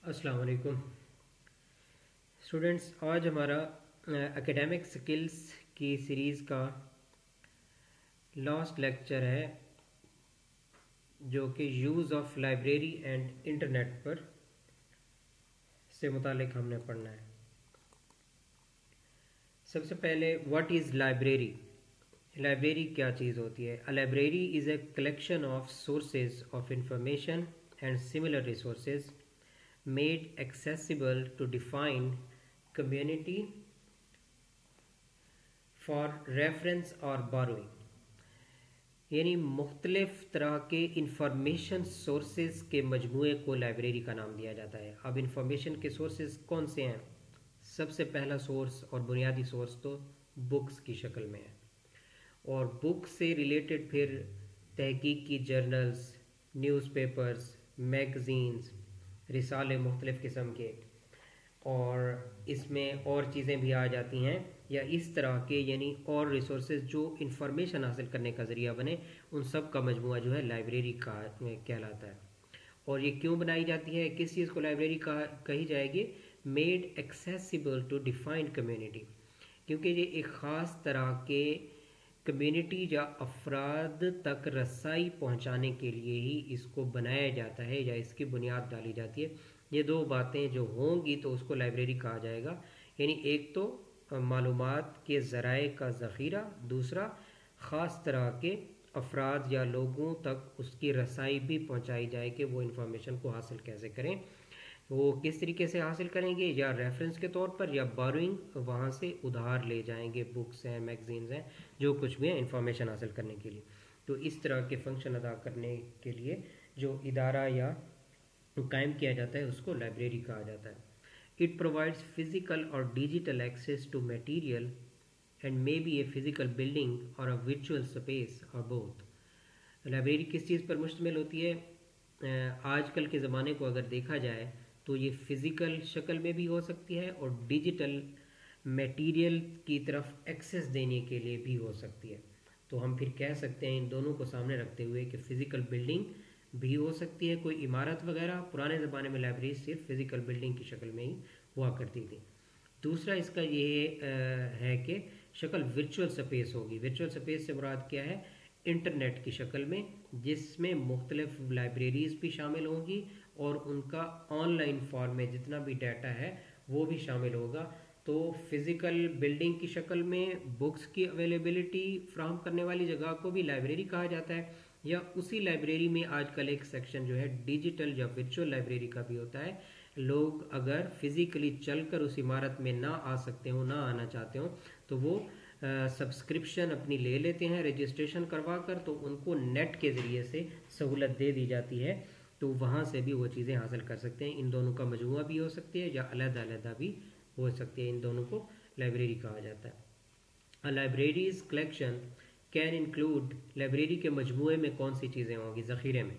अस्सलाम वालेकुम स्टूडेंट्स। आज हमारा एकेडमिक स्किल्स की सीरीज़ का लास्ट लेक्चर है जो कि use of library and internet पर से मुतालिक हमने पढ़ना है। सबसे पहले व्हाट इज़ लाइब्रेरी। लाइब्रेरी क्या चीज़ होती है? A library is a collection of sources of information and similar resources made accessible to defined community for reference or borrowing। यानी मुख्तलिफ तरह के इंफॉर्मेशन सोर्सेज के मजमूए को लाइब्रेरी का नाम दिया जाता है। अब इंफॉर्मेशन के सोर्सेज कौन से हैं? सबसे पहला सोर्स और बुनियादी सोर्स तो बुक्स की शक्ल में है, और बुक से रिलेटेड फिर तहकीक की जर्नल्स, न्यूज़पेपर्स, मैगज़ीन्स, रिसाले मुख्तलिफ़ किस्म के, और इसमें और चीज़ें भी आ जाती हैं या इस तरह के, यानी और रिसोर्सेज जो इंफॉर्मेशन हासिल करने का ज़रिया बने, उन सब का मजमूआ जो है लाइब्रेरी का कहलाता है। और ये क्यों बनाई जाती है, किस चीज़ को लाइब्रेरी कही जाएगी? Made accessible to defined community, क्योंकि ये एक ख़ास तरह के कम्युनिटी या अफराद तक रसाई पहुंचाने के लिए ही इसको बनाया जाता है या इसकी बुनियाद डाली जाती है। ये दो बातें जो होंगी तो उसको लाइब्रेरी कहा जाएगा। यानी एक तो मालूमात के ज़राए का ज़ख़ीरा, दूसरा ख़ास तरह के अफराद या लोगों तक उसकी रसाई भी पहुंचाई जाए कि वो इंफॉर्मेशन को हासिल कैसे करें। वो किस तरीके से हासिल करेंगे, या रेफरेंस के तौर पर या बोरोइंग, वहाँ से उधार ले जाएंगे, बुक्स हैं, मैगजीन्स हैं, जो कुछ भी है इंफॉर्मेशन हासिल करने के लिए। तो इस तरह के फंक्शन अदा करने के लिए जो इदारा या कायम किया जाता है उसको लाइब्रेरी कहा जाता है। इट प्रोवाइड्स फिजिकल और digital access to material and may be a physical building और अ वर्चुअल स्पेस और बोथ। लाइब्रेरी किस चीज़ पर मुश्तमिल होती है? आजकल के ज़माने को अगर देखा जाए तो ये फ़िज़िकल शक्ल में भी हो सकती है और डिजिटल मटेरियल की तरफ एक्सेस देने के लिए भी हो सकती है। तो हम फिर कह सकते हैं इन दोनों को सामने रखते हुए कि फ़िज़िकल बिल्डिंग भी हो सकती है, कोई इमारत वगैरह। पुराने ज़माने में लाइब्रेरी सिर्फ फ़िज़िकल बिल्डिंग की शक्ल में ही हुआ करती थी। दूसरा इसका ये है कि शक्ल वर्चुअल स्पेस होगी। वर्चुअल स्पेस से मुराद क्या है? इंटरनेट की शक्ल में, जिसमें मुख्तलिफ लाइब्रेरीज़ भी शामिल होंगी और उनका ऑनलाइन फॉर्म में जितना भी डाटा है वो भी शामिल होगा। तो फिज़िकल बिल्डिंग की शक्ल में बुक्स की अवेलेबिलिटी फ्राहम करने वाली जगह को भी लाइब्रेरी कहा जाता है, या उसी लाइब्रेरी में आजकल एक सेक्शन जो है डिजिटल या वर्चुअल लाइब्रेरी का भी होता है। लोग अगर फिज़िकली चलकर उस इमारत में ना आ सकते हो, ना आना चाहते हो, तो वो सब्सक्रिप्शन अपनी ले लेते हैं रजिस्ट्रेशन करवा कर, तो उनको नेट के ज़रिए से सहूलत दे दी जाती है, तो वहाँ से भी वो चीज़ें हासिल कर सकते हैं। इन दोनों का मजमुआ भी हो सकती है या अलग-अलग भी हो सकती है। इन दोनों को लाइब्रेरी कहा जाता है। A library's collection can include, library के मजमूए में कौन सी चीज़ें होंगी ज़ख़ीरे में?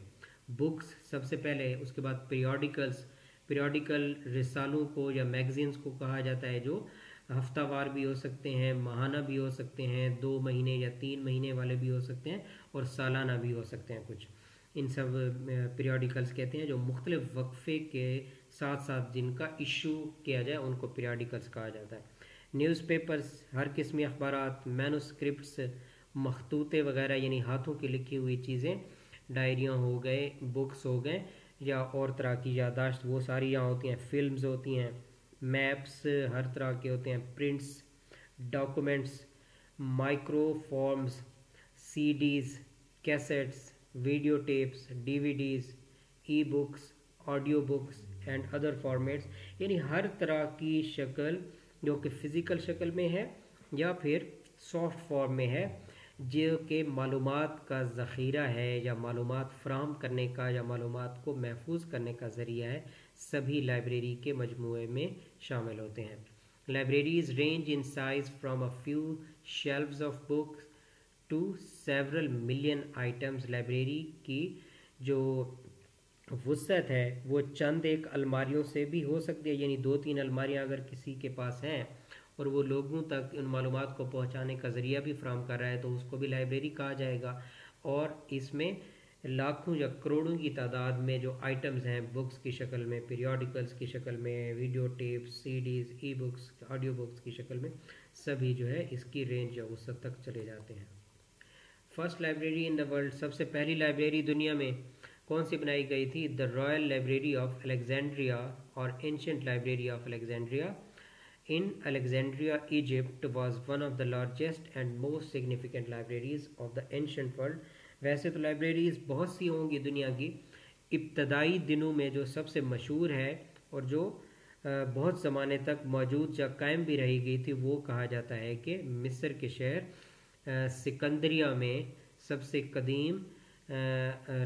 बुक्स सबसे पहले, उसके बाद पीरियोडिकल्स, पीरियोडिकल रिसालों को या मैगज़ीन्स को कहा जाता है, जो हफ्तावार भी हो सकते हैं, माहाना भी हो सकते हैं, 2 महीने या 3 महीने वाले भी हो सकते हैं, और सालाना भी हो सकते हैं कुछ। इन सब पीरियोडिकल्स कहते हैं जो मुख्तलिफ वक्फे के साथ साथ जिनका इशू किया जाए उनको पीरियोडिकल्स कहा जाता है। न्यूज़पेपर्स, हर किस्म अखबारात, मैनुस्क्रिप्ट्स, मखतूते वगैरह यानी हाथों की लिखी हुई चीज़ें, डायरियाँ हो गए, बुक्स हो गए, या और तरह की यादाश्त, वो सारी यहाँ होती हैं। फिल्म्स होती हैं, मैप्स हर तरह के होते हैं, prints, documents, microforms, CDs, cassettes, video tapes, DVDs, e books, audio books and other formats, यानी हर तरह की शक्ल जो कि फ़िज़िकल शक्ल में है या फिर सॉफ्ट फॉर्म में है, जो कि मालूमात का ज़ख़ीरा है या मालूमात फ़राहम करने का या मालूमात को महफूज करने का ज़रिया है, सभी लाइब्रेरी के मजमूए में शामिल होते हैं। Libraries range in size from a few shelves of books to several million items. Library की जो वुसअत है वो चंद एक अलमारियों से भी हो सकती है, यानी 2-3 अलमारियां अगर किसी के पास हैं और वो लोगों तक उन मालूमात को पहुंचाने का ज़रिया भी फ्राहम कर रहा है तो उसको भी लाइब्रेरी कहा जाएगा। और इसमें लाखों या करोड़ों की तादाद में जो आइटम्स हैं बुक्स की शक्ल में, पीरियोडिकल्स की शक्ल में, वीडियो टेप्स, सीडीज़, ई बुक्स, ऑडियो बुक्स की शक्ल में, सभी जो है इसकी रेंज या वसअत तक चले जाते हैं। First library in the world, सबसे पहली लाइब्रेरी दुनिया में कौन सी बनाई गई थी? The royal library of Alexandria और ancient library of Alexandria in Alexandria, Egypt was one of the largest and most significant libraries of the ancient world। वैसे तो लाइब्रेरीज बहुत सी होंगी दुनिया की, इब्तदाई दिनों में जो सबसे मशहूर है और जो बहुत ज़माने तक मौजूद या कायम भी रही गई थी, वो कहा जाता है कि मिस्र के शहर सिकंदरिया में सबसे कदीम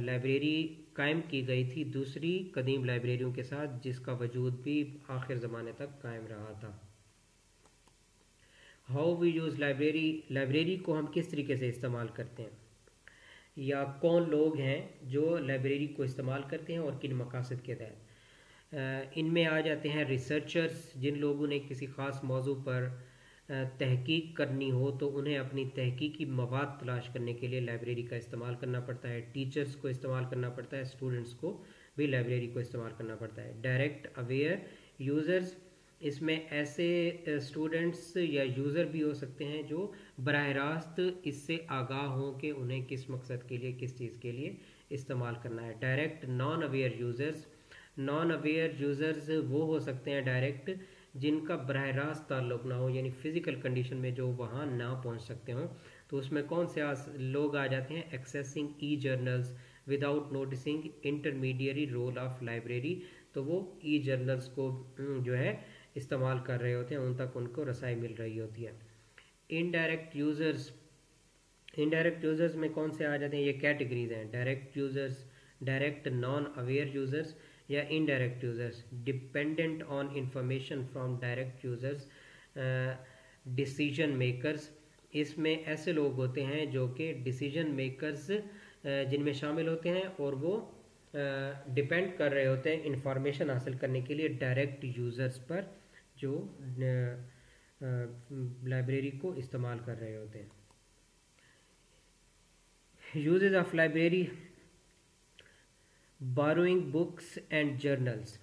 लाइब्रेरी कायम की गई थी, दूसरी कदीम लाइब्रेरियों के साथ, जिसका वजूद भी आखिर ज़माने तक कायम रहा था। How we use library, library को हम किस तरीके से इस्तेमाल करते हैं, या कौन लोग हैं जो लाइब्रेरी को इस्तेमाल करते हैं और किन मकासद के तहत। इनमें आ जाते हैं रिसर्चर्स, जिन लोगों ने किसी ख़ास मौजू पर तहकीक करनी हो तो उन्हें अपनी तहकीकी मवाद तलाश करने के लिए लाइब्रेरी का इस्तेमाल करना पड़ता है। टीचर्स को इस्तेमाल करना पड़ता है, स्टूडेंट्स को भी लाइब्रेरी को इस्तेमाल करना पड़ता है। डायरेक्ट अवेयर यूज़र्स, इसमें ऐसे स्टूडेंट्स या यूज़र भी हो सकते हैं जो बराह रास्त इससे आगाह हों कि उन्हें किस मकसद के लिए, किस चीज़ के लिए इस्तेमाल करना है। Direct non aware users, non aware users वो हो सकते हैं डायरेक्ट जिनका बराह रास्त ताल्लुक़ ना हो, यानी फ़िज़िकल कंडीशन में जो वहाँ ना पहुँच सकते हों। तो उसमें कौन से लोग आ जाते हैं? Accessing e journals without noticing intermediary role of library, तो वो ई जर्नल्स को जो है इस्तेमाल कर रहे होते हैं, उन तक उनको रसाई मिल रही होती है। इनडायरेक्ट यूज़र्स, इनडायरेक्ट यूज़र्स में कौन से आ जाते हैं? ये कैटेगरीज हैं, direct users, direct non aware users या indirect users. Dependent on information from direct users, decision makers, इसमें ऐसे लोग होते हैं जो कि डिसीजन मेकर्स जिनमें शामिल होते हैं और वो डिपेंड कर रहे होते हैं इंफॉर्मेशन हासिल करने के लिए डायरेक्ट यूज़र्स पर जो लाइब्रेरी को इस्तेमाल कर रहे होते हैं। Uses of library, burrowing books and journals.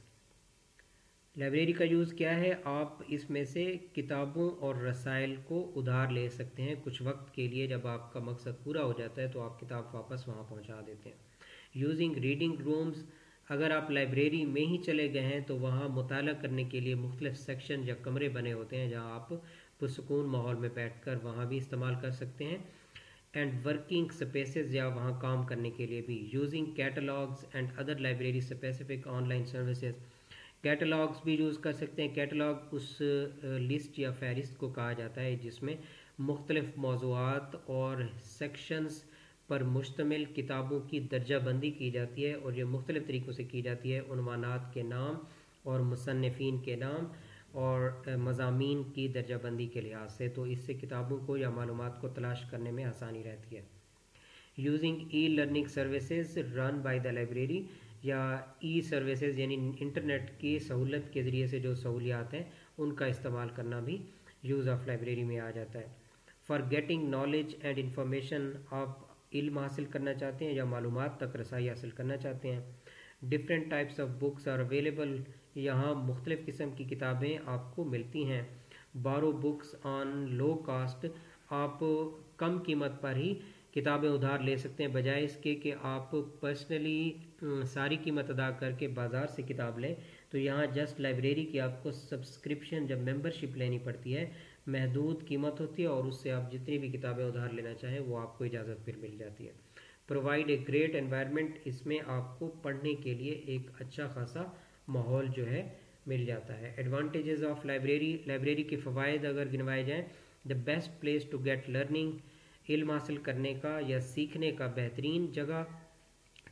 Library का यूज़ क्या है? आप इसमें से किताबों और रसाइल को उधार ले सकते हैं कुछ वक्त के लिए, जब आपका मकसद पूरा हो जाता है तो आप किताब वापस वहाँ पहुँचा देते हैं। यूजिंग रीडिंग रूम्स, अगर आप लाइब्रेरी में ही चले गए हैं तो वहाँ मुताला करने के लिए मुख्तलिफ सेक्शन या कमरे बने होते हैं जहाँ आप पुरसुकून माहौल में बैठकर वहाँ भी इस्तेमाल कर सकते हैं। एंड वर्किंग स्पेसेस, या वहाँ काम करने के लिए भी। Using catalogues and other library specific online services, catalogues भी यूज़ कर सकते हैं। कैटलॉग उस लिस्ट या फहरिस्त को कहा जाता है जिसमें मुख्तलिफ मौज़ूआत और सेक्शंस पर मुश्तमिल किताबों की दर्जाबंदी की जाती है, और ये मुख्तलिफ तरीक़ों से की जाती है, उन्वानात के नाम और मुसन्निफ़ीन के नाम और मज़ामीन की दर्जाबंदी के लिहाज से, तो इससे किताबों को या मालूमात को तलाश करने में आसानी रहती है। Using e learning services run by the library, या ई सर्विसेज यानी इंटरनेट की सहूलत के ज़रिए से जो सहूलियात हैं उनका इस्तेमाल करना भी यूज़ ऑफ लाइब्रेरी में आ जाता है। For getting knowledge and information, आप इल्म हासिल करना चाहते हैं या मालूमात तक रसाई हासिल करना चाहते हैं। Different types of books are available, यहाँ मुख्तलिफ़ किस्म की किताबें आपको मिलती हैं। बारो बुक्स ऑन लो कास्ट, आप कम कीमत पर ही किताबें उधार ले सकते हैं, बजाय इसके कि आप पर्सनली सारी कीमत अदा करके बाज़ार से किताब लें। तो यहाँ जस्ट लाइब्रेरी की आपको सब्सक्रिप्शन, जब मेंबरशिप लेनी पड़ती है, महदूद कीमत होती है, और उससे आप जितनी भी किताबें उधार लेना चाहें वो आपको इजाज़त फिर मिल जाती है। प्रोवाइड ए ग्रेट एनवायरनमेंट, इसमें आपको पढ़ने के लिए एक अच्छा खासा माहौल जो है मिल जाता है। एडवांटेजेस ऑफ लाइब्रेरी, लाइब्रेरी के फ़वाइद अगर गिनवाए जाएँ, the best place to get learning, इल्म हासिल करने का या सीखने का बेहतरीन जगह।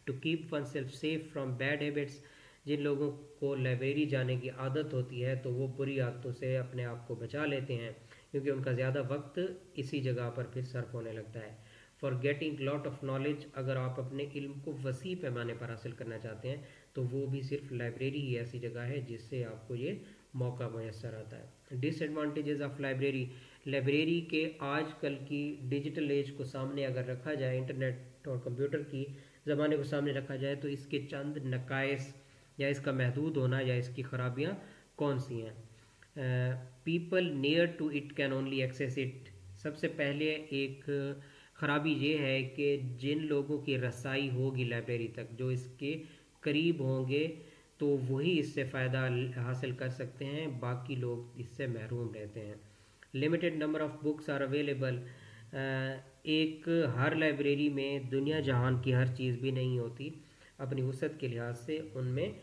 To keep oneself safe from bad habits, जिन लोगों को लाइब्रेरी जाने की आदत होती है तो वो बुरी आदतों से अपने आप को बचा लेते हैं, क्योंकि उनका ज़्यादा वक्त इसी जगह पर फिर सर्फ होने लगता है। For getting lot of knowledge, अगर आप अपने इल्म को वसी पैमाने पर हासिल करना चाहते हैं तो वो भी सिर्फ लाइब्रेरी ही ऐसी जगह है जिससे आपको ये मौका मैसर आता है। डिसएडवांटेजेस ऑफ लाइब्रेरी, लाइब्रेरी के आजकल की डिजिटल एज को सामने अगर रखा जाए, इंटरनेट और कंप्यूटर की ज़माने को सामने रखा जाए तो इसके चंद नकाइस या इसका महदूद होना या इसकी खराबियाँ कौन सी हैं। People near to it can only access it. सबसे पहले एक ख़राबी ये है कि जिन लोगों की रसाई होगी लाइब्रेरी तक, जो इसके करीब होंगे, तो वही इससे फ़ायदा हासिल कर सकते हैं, बाकी लोग इससे महरूम रहते हैं। Limited number of books are available. एक हर लाइब्रेरी में दुनिया जहान की हर चीज़ भी नहीं होती, अपनी वसअत के लिहाज से उनमें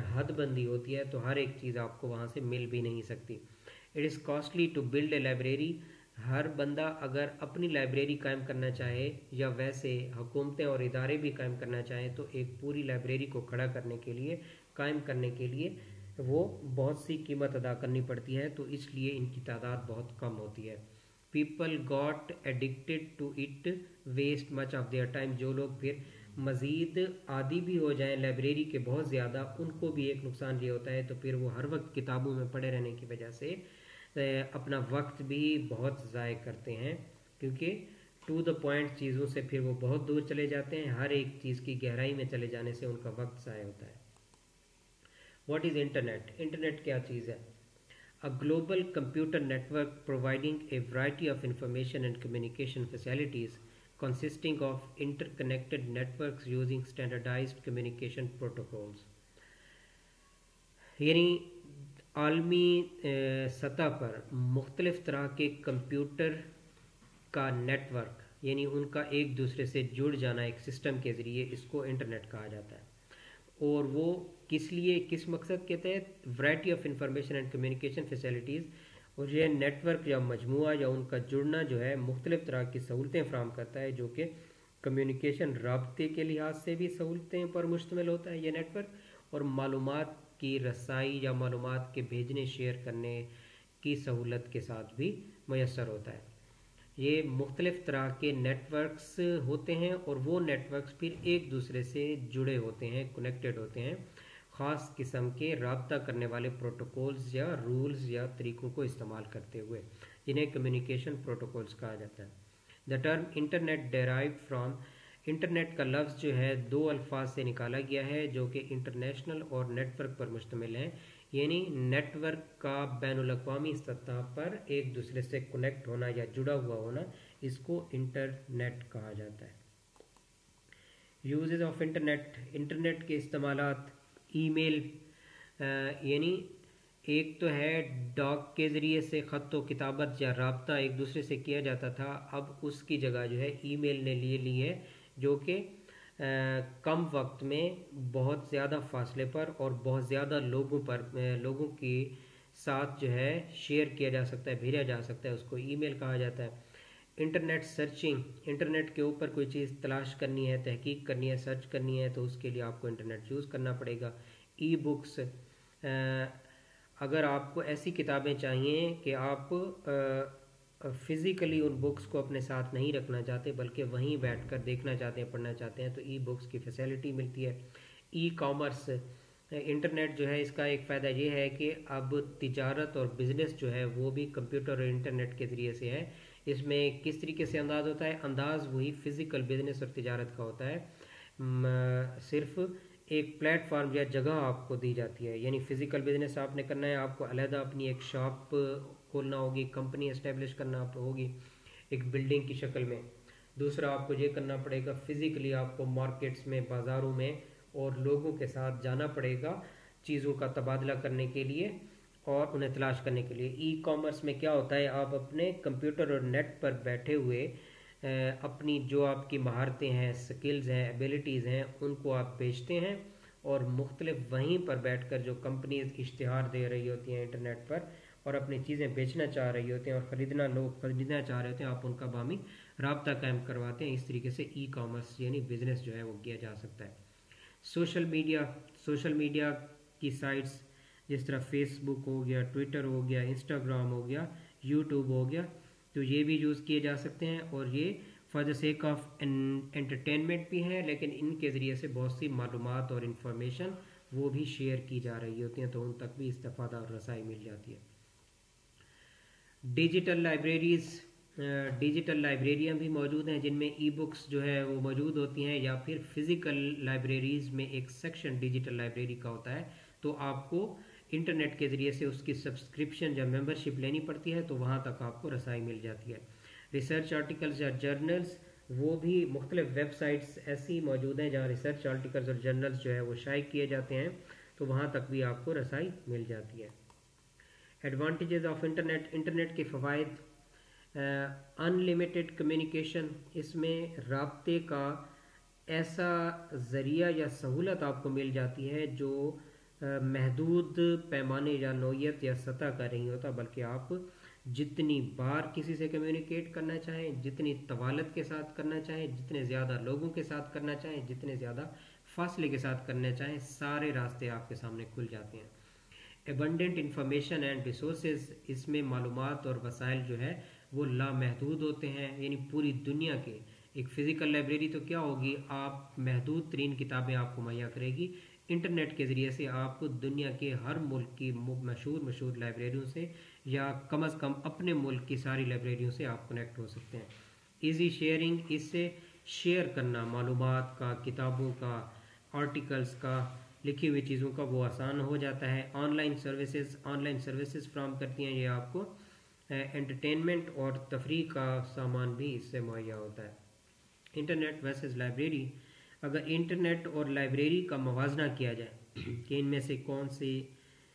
हदबंदी होती है, तो हर एक चीज़ आपको वहाँ से मिल भी नहीं सकती। It is costly to build a library. हर बंदा अगर अपनी लाइब्रेरी कायम करना चाहे या वैसे हुकूमतें और इदारे भी कायम करना चाहें तो एक पूरी लाइब्रेरी को खड़ा करने के लिए, कायम करने के लिए वो बहुत सी कीमत अदा करनी पड़ती है, तो इसलिए इनकी तादाद बहुत कम होती है। People got addicted to it waste much of their time. जो लोग फिर मज़ीद आदी भी हो जाएं लाइब्रेरी के बहुत ज़्यादा, उनको भी एक नुकसान ये होता है, तो फिर वो हर वक्त किताबों में पड़े रहने की वजह से अपना वक्त भी बहुत ज़ाय करते हैं, क्योंकि टू द पॉइंट चीज़ों से फिर वो बहुत दूर चले जाते हैं। हर एक चीज़ की गहराई में चले जाने से उनका वक्त ज़ाय होता है। What is internet? इंटरनेट क्या चीज़ है? A global computer network providing a variety of information and communication facilities, consisting of interconnected networks using standardized communication protocols। यानी आलमी सतह पर मुख्तलिफ तरह के कंप्यूटर का नेटवर्क, यानी उनका एक दूसरे से जुड़ जाना एक सिस्टम के ज़रिए, इसको इंटरनेट कहा जाता है। और वो किस लिए, किस मकसद के तहत? Variety of information and communication facilities. और ये नेटवर्क या मजमुआ या उनका जुड़ना जो है मुख्तलिफ तरह की सहूलतें फ़राहम करता है, जो कि कम्युनिकेशन राब्ते के लिहाज से भी सहूलतें पर मुश्तमिल होता है ये नेटवर्क, और मालूमात की रसाई या मालूमात के भेजने शेयर करने की सहूलत के साथ भी मैसर होता है। ये मुख्तलिफ तरह के नेटवर्क्स होते हैं और वो नेटवर्क्स फिर एक दूसरे से जुड़े होते हैं, कनेक्टेड होते हैं, ख़ास किस्म के राब्ता करने वाले प्रोटोकॉल्स या रूल्स या तरीक़ों को इस्तेमाल करते हुए, जिन्हें कम्युनिकेशन प्रोटोकॉल्स कहा जाता है। The term internet derive from, internet का लफ्ज़ जो है दो अल्फाज से निकाला गया है, जो कि इंटरनेशनल और नेटवर्क पर मुश्तमिल हैं, यानी नेटवर्क का बैनुल-अक़वामी सतह पर एक दूसरे से कनेक्ट होना या जुड़ा हुआ होना, इसको इंटरनेट कहा जाता है। यूजेस ऑफ इंटरनेट, इंटरनेट के इस्तेमालात, ईमेल, यानी एक तो है डाक के ज़रिए से ख़त व किताबत या राब्ता एक दूसरे से किया जाता था, अब उसकी जगह जो है ईमेल ने ले ली है, जो कि कम वक्त में बहुत ज़्यादा फासले पर और बहुत ज़्यादा लोगों के साथ जो है शेयर किया जा सकता है, भेजा जा सकता है, उसको ईमेल कहा जाता है। इंटरनेट सर्चिंग, इंटरनेट के ऊपर कोई चीज़ तलाश करनी है, तहकीक करनी है, सर्च करनी है, तो उसके लिए आपको इंटरनेट यूज़ करना पड़ेगा। ई बुक्स, अगर आपको ऐसी किताबें चाहिए कि आप फ़िज़िकली उन बुक्स को अपने साथ नहीं रखना चाहते बल्कि वहीं बैठकर देखना चाहते हैं, पढ़ना चाहते हैं, तो ई बुक्स की फैसिलिटी मिलती है। ई कॉमर्स, इंटरनेट जो है इसका एक फ़ायदा ये है कि अब तिजारत और बिज़नेस जो है वो भी कंप्यूटर और इंटरनेट के ज़रिए से है। इसमें किस तरीके से अंदाज़ होता है? अंदाज़ वही फ़िज़िकल बिज़नेस और तिजारत का होता है, सिर्फ एक प्लेटफॉर्म या जगह आपको दी जाती है। यानी फ़िज़िकल बिज़नेस आपने करना है, आपको अलहदा अपनी एक शॉप खोलना होगी, कंपनी इस्टेब्लिश करना होगी एक बिल्डिंग की शक्ल में। दूसरा आपको ये करना पड़ेगा, फ़िज़िकली आपको मार्केट्स में, बाज़ारों में और लोगों के साथ जाना पड़ेगा चीज़ों का तबादला करने के लिए और उन्हें तलाश करने के लिए। ई कॉमर्स में क्या होता है, आप अपने कंप्यूटर और नेट पर बैठे हुए अपनी जो आपकी महारतें हैं, स्किल्स हैं, एबिलिटीज़ हैं, उनको आप बेचते हैं और मुख्तलिफ वहीं पर बैठकर जो कंपनीज इश्तिहार दे रही होती हैं इंटरनेट पर और अपनी चीज़ें बेचना चाह रही होती हैं और लोग ख़रीदना चाह रहे होते हैं, आप उनका बामी राब्ता कायम करवाते हैं। इस तरीके से ई कॉमर्स यानी बिज़नेस जो है वो किया जा सकता है। सोशल मीडिया की साइट्स जिस तरह फेसबुक हो गया, ट्विटर हो गया, इंस्टाग्राम हो गया, यूट्यूब हो गया, तो ये भी यूज़ किए जा सकते हैं और ये for the sake of entertainment भी हैं, लेकिन इनके ज़रिए से बहुत सी मालूमात और इन्फॉर्मेशन वो भी शेयर की जा रही होती हैं, तो उन तक भी इस्तेफादा और रसाई मिल जाती है। डिजिटल लाइब्रेरीज़, डिजिटल लाइब्रेरियाँ भी मौजूद हैं जिनमें ई बुक्स जो है वो मौजूद होती हैं, या फिर फिज़िकल लाइब्रेरीज़ में एक सेक्शन डिजिटल लाइब्रेरी का होता है। तो आपको इंटरनेट के ज़रिए से उसकी सब्सक्रिप्शन या मेंबरशिप लेनी पड़ती है, तो वहाँ तक आपको रसाई मिल जाती है। रिसर्च आर्टिकल्स या जर्नल्स, वो भी मुख्तलिफ वेबसाइट्स ऐसी मौजूद हैं जहाँ रिसर्च आर्टिकल्स और जर्नल्स जो है वो शाये किए जाते हैं, तो वहाँ तक भी आपको रसाई मिल जाती है। एडवांटेजेस ऑफ इंटरनेट, इंटरनेट के फ़वाइद, अनलिमिटेड कम्युनिकेशन, इसमें राब्ते का ऐसा ज़रिया या सहूलत आपको मिल जाती है जो महदूद पैमाने या नौयत या सतह का नहीं होता, बल्कि आप जितनी बार किसी से कम्युनिकेट करना चाहें, जितनी तवालत के साथ करना चाहें, जितने ज़्यादा लोगों के साथ करना चाहें, जितने ज़्यादा फासले के साथ करना चाहें, सारे रास्ते आपके सामने खुल जाते हैं। एबंडेंट इंफॉर्मेशन एंड रिसोर्सेज, इसमें मालूमात और वसाइल जो है वो लामहदूद होते हैं, यानी पूरी दुनिया के, एक फ़िज़िकल लाइब्रेरी तो क्या होगी, आप महदूद तरीन किताबें आपको मुहैया करेगी। इंटरनेट के ज़रिए से आप दुनिया के हर मुल्क की मशहूर लाइब्रेरियों से, या कम अज़ कम अपने मुल्क की सारी लाइब्रेरियों से आप कनेक्ट हो सकते हैं। ईजी शेयरिंग, इससे शेयर करना मालूमात का, किताबों का, आर्टिकल्स का, लिखी हुई चीज़ों का, वो आसान हो जाता है। ऑनलाइन सर्विसेज फ्राहम करती हैं ये आपको, एंटरटेनमेंट और तफरीह का सामान भी इससे मुहैया होता है। इंटरनेट वर्सेस लाइब्रेरी, अगर इंटरनेट और लाइब्रेरी का मवाजना किया जाए कि इनमें से कौन सी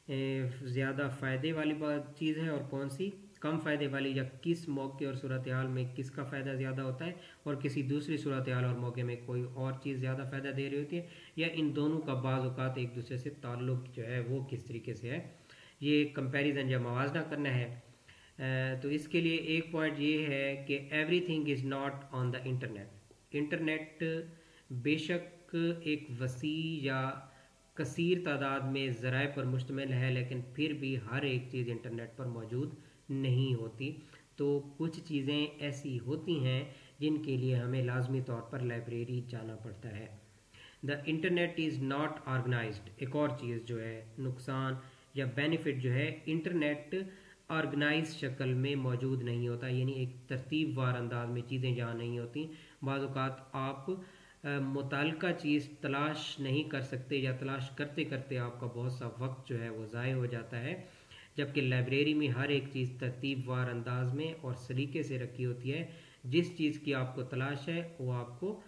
ज़्यादा फ़ायदे वाली बात चीज़ है और कौन सी कम फ़ायदे वाली, या किस मौके और सूरत हाल में किसका फ़ायदा ज़्यादा होता है और किसी दूसरी सूरत हाल और मौके में कोई और चीज़ ज़्यादा फ़ायदा दे रही होती है, या इन दोनों का बाज़ औक़ात एक दूसरे से ताल्लुक़ जो है वो किस तरीके से है, ये कंपैरिजन या मवाजना करना है। तो इसके लिए एक पॉइंट ये है कि everything is not on the internet. Internet बेशक एक वसी या कसीर तादाद में ज़राए पर मुश्तमिल है, लेकिन फिर भी हर एक चीज़ इंटरनेट पर मौजूद नहीं होती। तो कुछ चीज़ें ऐसी होती हैं जिनके लिए हमें लाजमी तौर पर लाइब्रेरी जाना पड़ता है। The internet is not organised, एक और चीज़ जो है नुकसान या बेनिफिट जो है, इंटरनेट ऑर्गेनाइज शक्ल में मौजूद नहीं होता, यानी एक तरतीबवार अंदाज में चीज़ें जहाँ नहीं होती। बाज़ औक़ात आप मुताल्लिका चीज़ तलाश नहीं कर सकते, या तलाश करते करते आपका बहुत सा वक्त जो है वो ज़ाय हो जाता है, जबकि लाइब्रेरी में हर एक चीज़ तरतीबवार अंदाज में और सलीके से रखी होती है। जिस चीज़ की आपको तलाश है वो आपको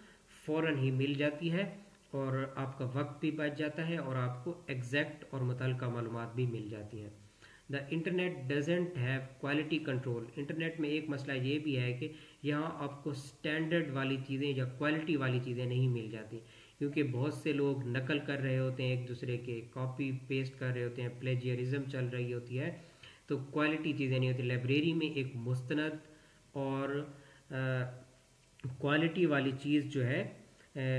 फ़ौरन ही मिल जाती है, और आपका वक्त भी बच जाता है, और आपको एग्जैक्ट और मुतल्लिका मालूमात भी मिल जाती हैं। The internet doesn't have quality control, internet में एक मसला ये भी है कि यहाँ आपको स्टैंडर्ड वाली चीज़ें या क्वालिटी वाली चीज़ें नहीं मिल जाती, क्योंकि बहुत से लोग नकल कर रहे होते हैं, एक दूसरे के कॉपी पेस्ट कर रहे होते हैं, प्लेजियरिज्म चल रही होती है, तो क्वालिटी चीज़ें नहीं होती। लाइब्रेरी में एक मुस्तनद और क्वालिटी वाली चीज़ जो है,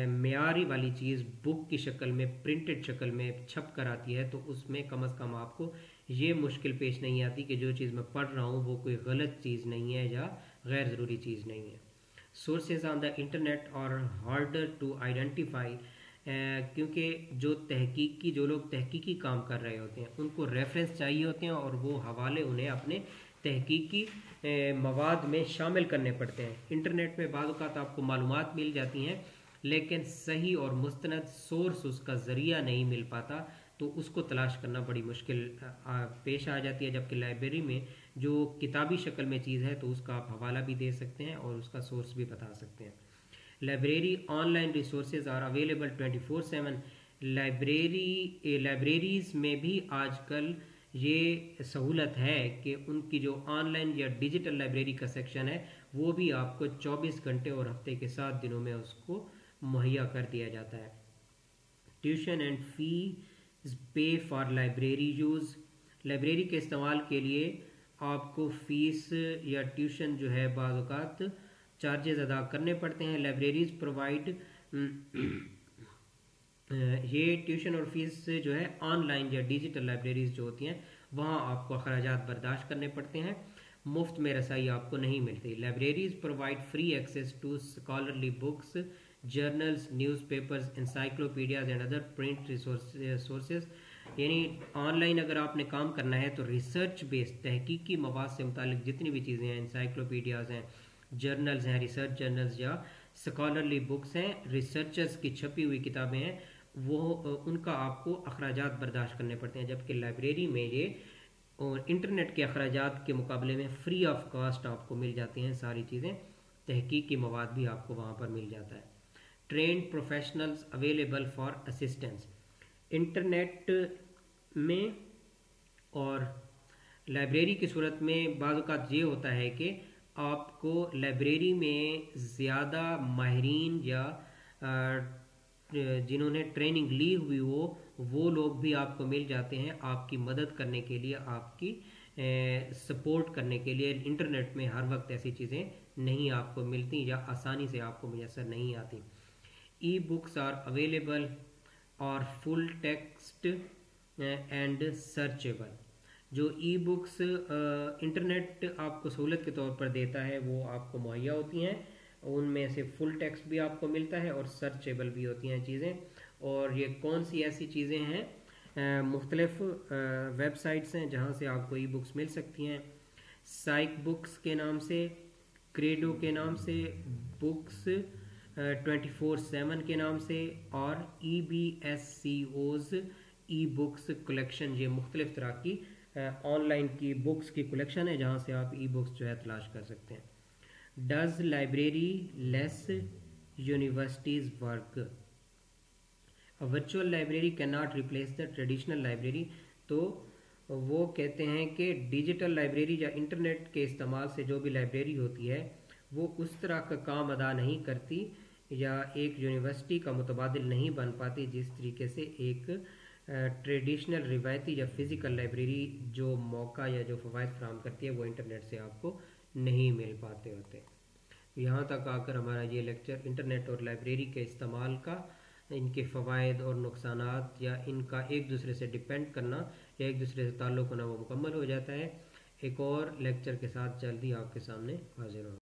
मेयारी वाली चीज़ बुक की शक्ल में, प्रिंटेड शक्ल में छप कर आती है, तो उसमें कम अज़ कम आपको ये मुश्किल पेश नहीं आती कि जो चीज़ मैं पढ़ रहा हूँ वो कोई गलत चीज़ नहीं है या गैर ज़रूरी चीज़ नहीं है। सोर्सेज ऑन द इंटरनेट और हार्डर टू आइडेंटिफाई, क्योंकि जो लोग तहकीकी काम कर रहे होते हैं उनको रेफरेंस चाहिए होते हैं, और वो हवाले उन्हें अपने तहकीकी मवाद में शामिल करने पड़ते हैं। इंटरनेट में बाज़ औक़ात आपको मालूमात मिल जाती हैं, लेकिन सही और मुस्तनद सोर्स, उसका ज़रिया नहीं मिल पाता, तो उसको तलाश करना बड़ी मुश्किल पेश आ जाती है। जबकि लाइब्रेरी में जो किताबी शक्ल में चीज़ है तो उसका आप हवाला भी दे सकते हैं और उसका सोर्स भी बता सकते हैं। Library online resources are available 24/7, libraries में भी आजकल ये सहूलत है कि उनकी जो ऑनलाइन या डिजिटल लाइब्रेरी का सेक्शन है वो भी आपको 24 घंटे और हफ्ते के 7 दिनों में उसको मुहैया कर दिया जाता है। ट्यूशन एंड फीस पे फॉर लाइब्रेरी यूज़, लाइब्रेरी के इस्तेमाल के लिए आपको फ़ीस या ट्यूशन जो है बाज़ औक़ात चार्जेस अदा करने पड़ते हैं। लाइब्रेरीज़ प्रोवाइड ये ट्यूशन और फीस जो है ऑनलाइन या डिजिटल लाइब्रेरीज़ जो होती हैं वहाँ आपको अखराजात बर्दाश्त करने पड़ते हैं, मुफ्त में रसाई आपको नहीं मिलती। Libraries provide free access to scholarly books, journals, newspapers, encyclopedias and other print sources यानी ऑनलाइन अगर आपने काम करना है तो रिसर्च बेस्ड तहकीकी मवाद से मुतालिक जितनी भी चीज़ें हैं, इंसाइक्लोपीडियाज़ हैं, जर्नल्स हैं, रिसर्च जर्नल्स या स्कॉलरली बुक्स हैं, रिसर्चर्स की छपी हुई किताबें हैं, वो उनका आपको अखराजात बर्दाश्त करने पड़ते हैं। जबकि लाइब्रेरी में ये और इंटरनेट के अखराजात के मुकाबले में फ्री ऑफ कॉस्ट आपको मिल जाती हैं सारी चीज़ें, तहकीकी मवाद भी आपको वहाँ पर मिल जाता है। Trend professionals available for assistance. Internet में और लाइब्रेरी की सूरत में बाज़ औक़ात ये होता है कि आपको लाइब्रेरी में ज़्यादा माहिरीन या जिन्होंने ट्रेनिंग ली हुई हो वो लोग भी आपको मिल जाते हैं आपकी मदद करने के लिए, आपकी सपोर्ट करने के लिए। इंटरनेट में हर वक्त ऐसी चीज़ें नहीं आपको मिलती या आसानी से आपको मुयसर नहीं आती। ई बुक्स आर अवेलेबल और फुल टेक्स्ट एंड सर्चेबल। जो ई बुक्स इंटरनेट आपको सहूलत के तौर पर देता है वो आपको मुहैया होती हैं, उनमें से फुल टेक्स्ट भी आपको मिलता है और सर्चेबल भी होती हैं चीज़ें। और ये कौन सी ऐसी चीज़ें हैं, मुख्तलिफ वेबसाइट्स हैं जहाँ से आपको ई बुक्स मिल सकती हैं। साइक बुक्स के नाम से, क्रेडो के नाम से, बुक्स 24/7 के नाम से और EBSCO's ई बुक्स कलेक्शन, ये मुख्तलिफ तरह की ऑनलाइन की बुक्स की कलेक्शन है जहाँ से आप ई बुक्स जो है तलाश कर सकते हैं। Does library less universities work. Virtual library can not replace the traditional library. तो वो कहते हैं कि डिजिटल लाइब्रेरी या इंटरनेट के इस्तेमाल से जो भी लाइब्रेरी होती है वो उस तरह का काम अदा नहीं करती या एक यूनिवर्सिटी का मुतबादिल नहीं बन पाती जिस तरीके से एक ट्रेडिशनल रिवायती या फिज़िकल लाइब्रेरी जो मौका या जो फ़वाइद फराहम करती है वो इंटरनेट से आपको नहीं मिल पाते होते। यहाँ तक आकर हमारा ये लेक्चर इंटरनेट और लाइब्रेरी के इस्तेमाल का, इनके फ़वाइद और नुकसानात या इनका एक दूसरे से डिपेंड करना या एक दूसरे से ताल्लुक़ होना वो मुकम्मल हो जाता है। एक और लेक्चर के साथ जल्दी आपके सामने हाजिर होंगे।